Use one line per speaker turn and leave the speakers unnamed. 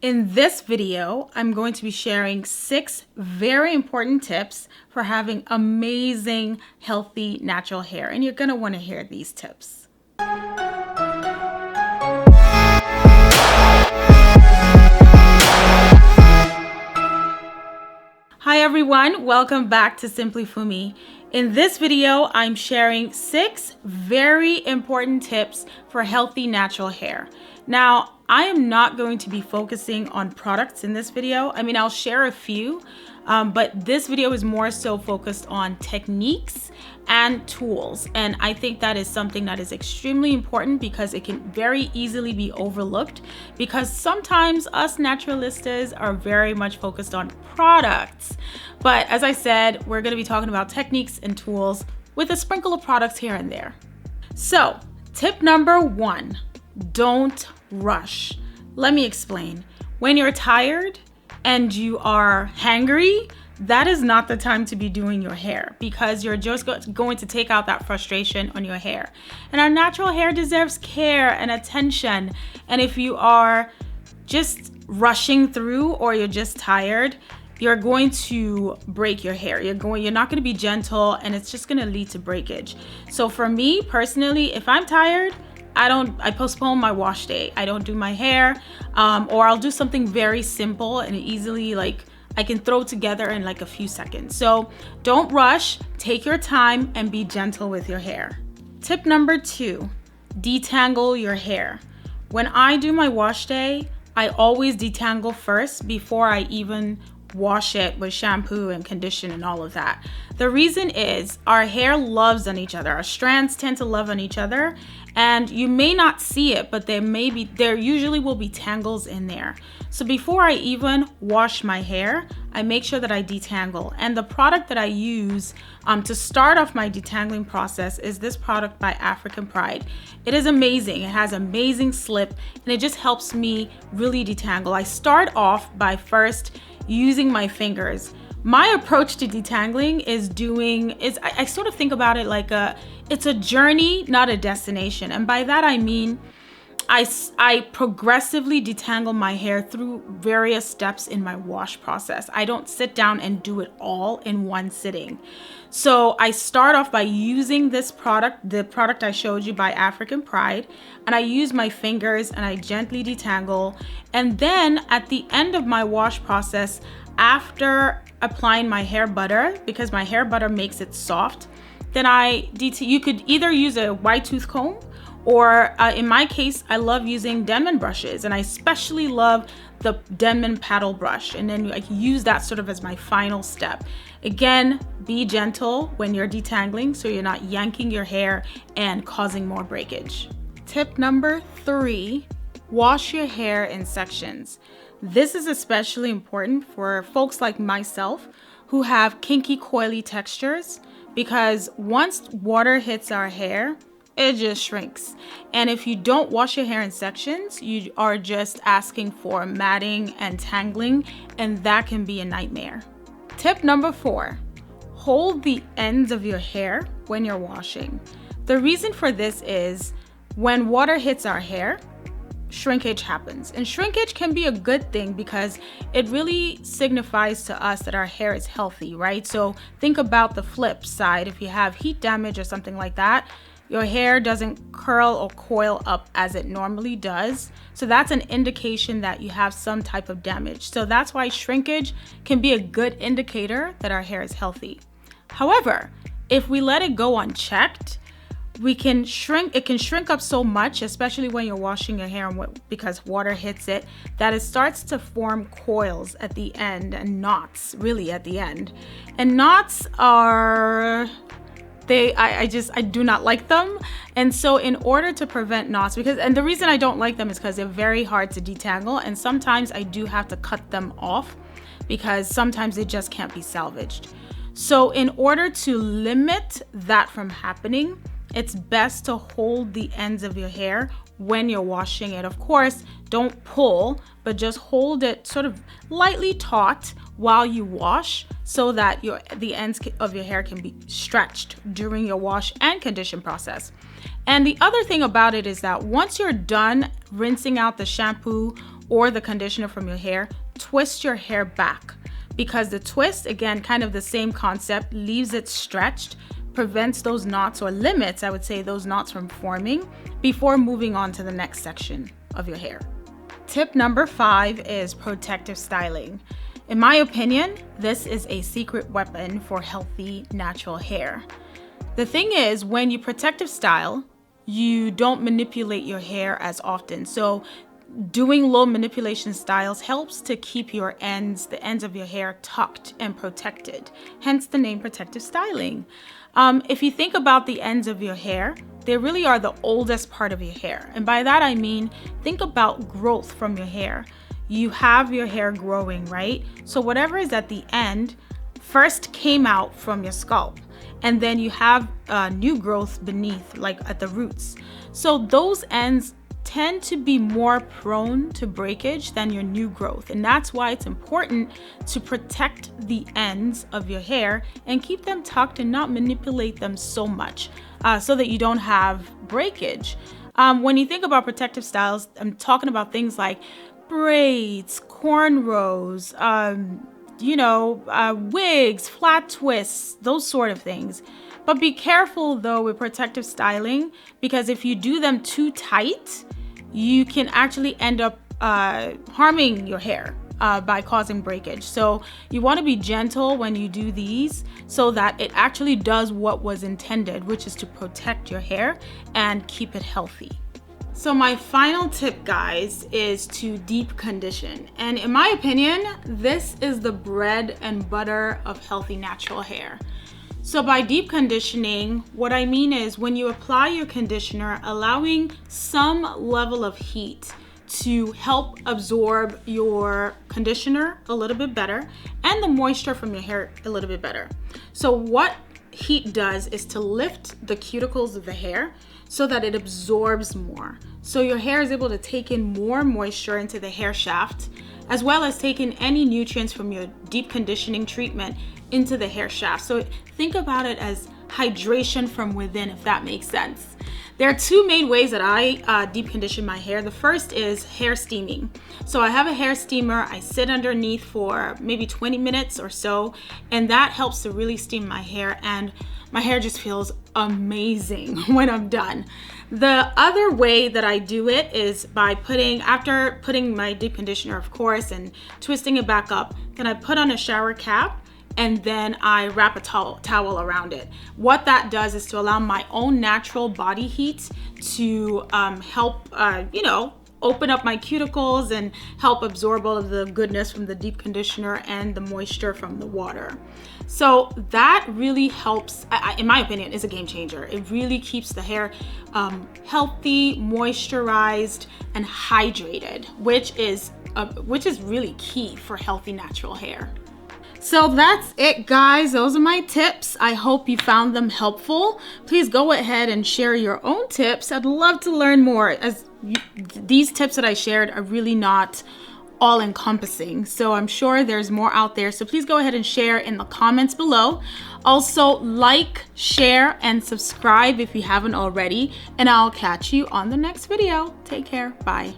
In this video, I'm going to be sharing 6 very important tips for having amazing, healthy, natural hair. And you're going to want to hear these tips. Hi everyone, welcome back to SimplyFunmi. In this video, I'm sharing 6 very important tips for healthy natural hair. Now, I am not going to be focusing on products in this video. I mean, I'll share a few, but this video is more so focused on techniques and tools. And I think that is something that is extremely important because it can very easily be overlooked, because sometimes us naturalistas are very much focused on products. But as I said, we're going to be talking about techniques and tools with a sprinkle of products here and there. So tip number 1, don't rush. Let me explain. When you're tired and you are hangry, that is not the time to be doing your hair, because you're just going to take out that frustration on your hair. And our natural hair deserves care and attention. And if you are just rushing through or you're just tired, you're going to break your hair. You're not going to be gentle, and it's just going to lead to breakage. So for me personally, if I'm tired, I postpone my wash day. I don't do my hair, or I'll do something very simple and easily, like I can throw together in like a few seconds. So don't rush, take your time and be gentle with your hair. Tip number 2, detangle your hair. When I do my wash day, I always detangle first before I even wash it with shampoo and condition and all of that. The reason is our hair loves on each other. Our strands tend to love on each other, and you may not see it, but there usually will be tangles in there. So before I even wash my hair, I make sure that I detangle. And the product that I use to start off my detangling process is this product by African Pride. It is amazing. It has amazing slip, and it just helps me really detangle. I start off by first using my fingers. My approach to detangling I sort of think about it like it's a journey, not a destination. And by that I mean I progressively detangle my hair through various steps in my wash process. I don't sit down and do it all in one sitting. So I start off by using this product, the product I showed you by African Pride, and I use my fingers and I gently detangle. And then at the end of my wash process, after applying my hair butter, because my hair butter makes it soft, then you could either use a wide tooth comb, or in my case, I love using Denman brushes, and I especially love the Denman paddle brush. And then I use that sort of as my final step. Again, be gentle when you're detangling so you're not yanking your hair and causing more breakage. Tip number 3, wash your hair in sections. This is especially important for folks like myself who have kinky, coily textures, because once water hits our hair, it just shrinks. And if you don't wash your hair in sections, you are just asking for matting and tangling, and that can be a nightmare. Tip number 4, hold the ends of your hair when you're washing. The reason for this is when water hits our hair, shrinkage happens. And shrinkage can be a good thing because it really signifies to us that our hair is healthy, right? So think about the flip side. If you have heat damage or something like that, your hair doesn't curl or coil up as it normally does. So that's an indication that you have some type of damage. So that's why shrinkage can be a good indicator that our hair is healthy. However, if we let it go unchecked, it can shrink up so much, especially when you're washing your hair because water hits it, that it starts to form coils at the end and knots really at the end. And knots are... I do not like them. And so in order to prevent knots, and the reason I don't like them is because they're very hard to detangle, and sometimes I do have to cut them off because sometimes they just can't be salvaged. So in order to limit that from happening, it's best to hold the ends of your hair when you're washing it. Of course, don't pull, but just hold it sort of lightly taut while you wash so that the ends of your hair can be stretched during your wash and condition process. And the other thing about it is that once you're done rinsing out the shampoo or the conditioner from your hair, twist your hair back, because the twist, again, kind of the same concept, leaves it stretched, prevents those knots, or limits, I would say, those knots from forming before moving on to the next section of your hair. Tip number 5 is protective styling. In my opinion, this is a secret weapon for healthy, natural hair. The thing is, when you protective style, you don't manipulate your hair as often. So doing low manipulation styles helps to keep the ends of your hair tucked and protected, hence the name protective styling. If you think about the ends of your hair, they really are the oldest part of your hair. And by that I mean, think about growth from your hair. You have your hair growing, right? So whatever is at the end first came out from your scalp. And then you have new growth beneath, like at the roots. So those ends tend to be more prone to breakage than your new growth. And that's why it's important to protect the ends of your hair and keep them tucked and not manipulate them so much so that you don't have breakage. When you think about protective styles, I'm talking about things like braids, cornrows, wigs, flat twists, those sort of things. But be careful though with protective styling, because if you do them too tight, you can actually end up harming your hair by causing breakage. So you want to be gentle when you do these so that it actually does what was intended, which is to protect your hair and keep it healthy. So my final tip, guys, is to deep condition. And in my opinion, this is the bread and butter of healthy natural hair. So by deep conditioning, what I mean is when you apply your conditioner, allowing some level of heat to help absorb your conditioner a little bit better and the moisture from your hair a little bit better. So what heat does is to lift the cuticles of the hair so that it absorbs more. So your hair is able to take in more moisture into the hair shaft, as well as take in any nutrients from your deep conditioning treatment into the hair shaft. So think about it as hydration from within, if that makes sense. There are two main ways that I deep condition my hair. The first is hair steaming. So I have a hair steamer. I sit underneath for maybe 20 minutes or so, and that helps to really steam my hair, and my hair just feels amazing when I'm done. The other way that I do it is by after putting my deep conditioner, of course, and twisting it back up, then I put on a shower cap and then I wrap a towel around it. What that does is to allow my own natural body heat to help, open up my cuticles and help absorb all of the goodness from the deep conditioner and the moisture from the water. So that really helps, in my opinion, is a game changer. It really keeps the hair healthy, moisturized, and hydrated, which is really key for healthy natural hair. So that's it, guys. Those are my tips. I hope you found them helpful. Please go ahead and share your own tips. I'd love to learn more, as these tips that I shared are really not all encompassing. So I'm sure there's more out there. So please go ahead and share in the comments below. Also, like, share, and subscribe if you haven't already. And I'll catch you on the next video. Take care. Bye.